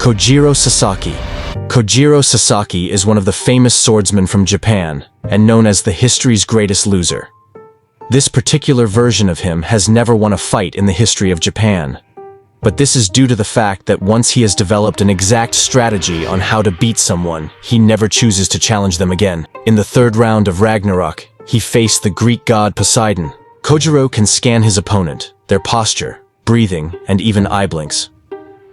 Kojiro Sasaki. Kojiro Sasaki is one of the famous swordsmen from Japan, and known as the history's greatest loser. This particular version of him has never won a fight in the history of Japan. But this is due to the fact that once he has developed an exact strategy on how to beat someone, he never chooses to challenge them again. In the third round of Ragnarok, he faced the Greek god Poseidon. Kojiro can scan his opponent, their posture, breathing, and even eye blinks.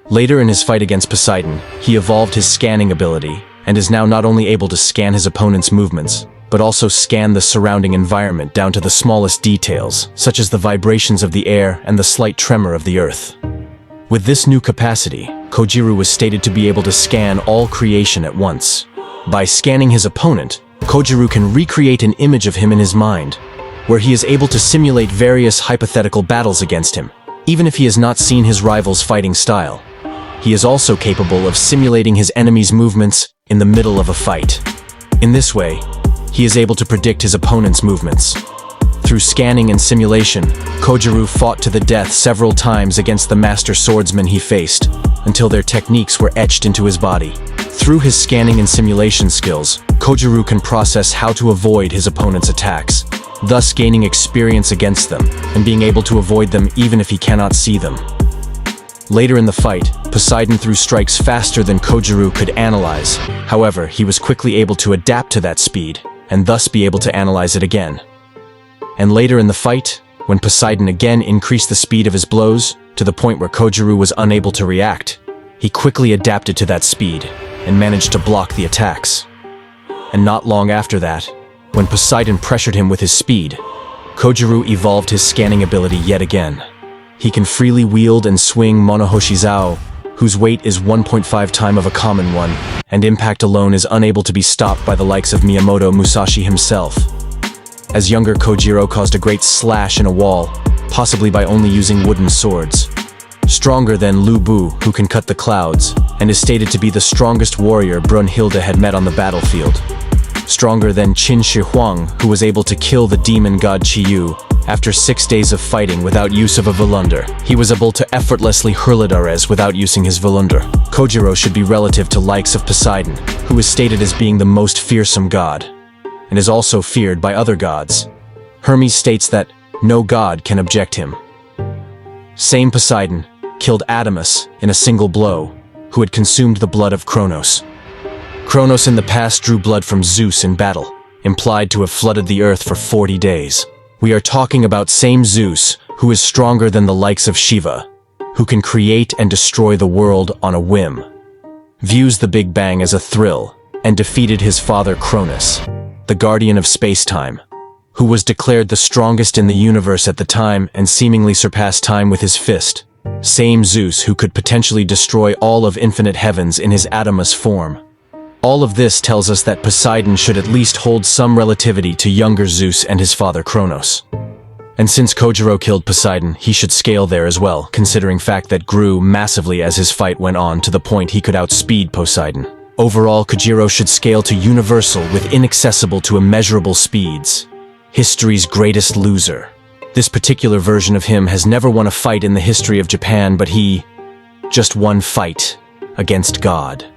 Later in his fight against Poseidon, he evolved his scanning ability, and is now not only able to scan his opponent's movements, but also scan the surrounding environment down to the smallest details, such as the vibrations of the air and the slight tremor of the earth. With this new capacity, Kojiro was stated to be able to scan all creation at once. By scanning his opponent, Kojiro can recreate an image of him in his mind, where he is able to simulate various hypothetical battles against him, even if he has not seen his rival's fighting style. He is also capable of simulating his enemy's movements in the middle of a fight. In this way, he is able to predict his opponent's movements. Through scanning and simulation, Kojiro fought to the death several times against the master swordsmen he faced, until their techniques were etched into his body. Through his scanning and simulation skills, Kojiro can process how to avoid his opponent's attacks, thus gaining experience against them, and being able to avoid them even if he cannot see them. Later in the fight, Poseidon threw strikes faster than Kojiro could analyze. However, he was quickly able to adapt to that speed, and thus be able to analyze it again. And later in the fight, when Poseidon again increased the speed of his blows, to the point where Kojiro was unable to react, he quickly adapted to that speed, and managed to block the attacks. And not long after that, when Poseidon pressured him with his speed, Kojiro evolved his scanning ability yet again. He can freely wield and swing Monohoshi-zao, whose weight is 1.5 times of a common one, and impact alone is unable to be stopped by the likes of Miyamoto Musashi himself. As younger, Kojiro caused a great slash in a wall, possibly by only using wooden swords. Stronger than Lu Bu, who can cut the clouds, and is stated to be the strongest warrior Brunhilde had met on the battlefield. Stronger than Qin Shi Huang, who was able to kill the demon god Qiyu, after 6 days of fighting without use of a Volunder. He was able to effortlessly hurl Ares without using his Volunder. Kojiro should be relative to likes of Poseidon, who is stated as being the most fearsome god, and is also feared by other gods. Hermes states that no god can object him. Same Poseidon killed Adamus in a single blow, who had consumed the blood of Kronos. Kronos in the past drew blood from Zeus in battle, implied to have flooded the earth for 40 days. We are talking about same Zeus, who is stronger than the likes of Shiva, who can create and destroy the world on a whim, views the Big Bang as a thrill, and defeated his father Cronus, the guardian of space-time, who was declared the strongest in the universe at the time and seemingly surpassed time with his fist. Same Zeus who could potentially destroy all of infinite heavens in his Adamus form. All of this tells us that Poseidon should at least hold some relativity to younger Zeus and his father Kronos. And since Kojiro killed Poseidon, he should scale there as well, considering fact that grew massively as his fight went on to the point he could outspeed Poseidon. Overall, Kojiro should scale to universal with inaccessible to immeasurable speeds. History's greatest loser. This particular version of him has never won a fight in the history of Japan, but he just won fight against God.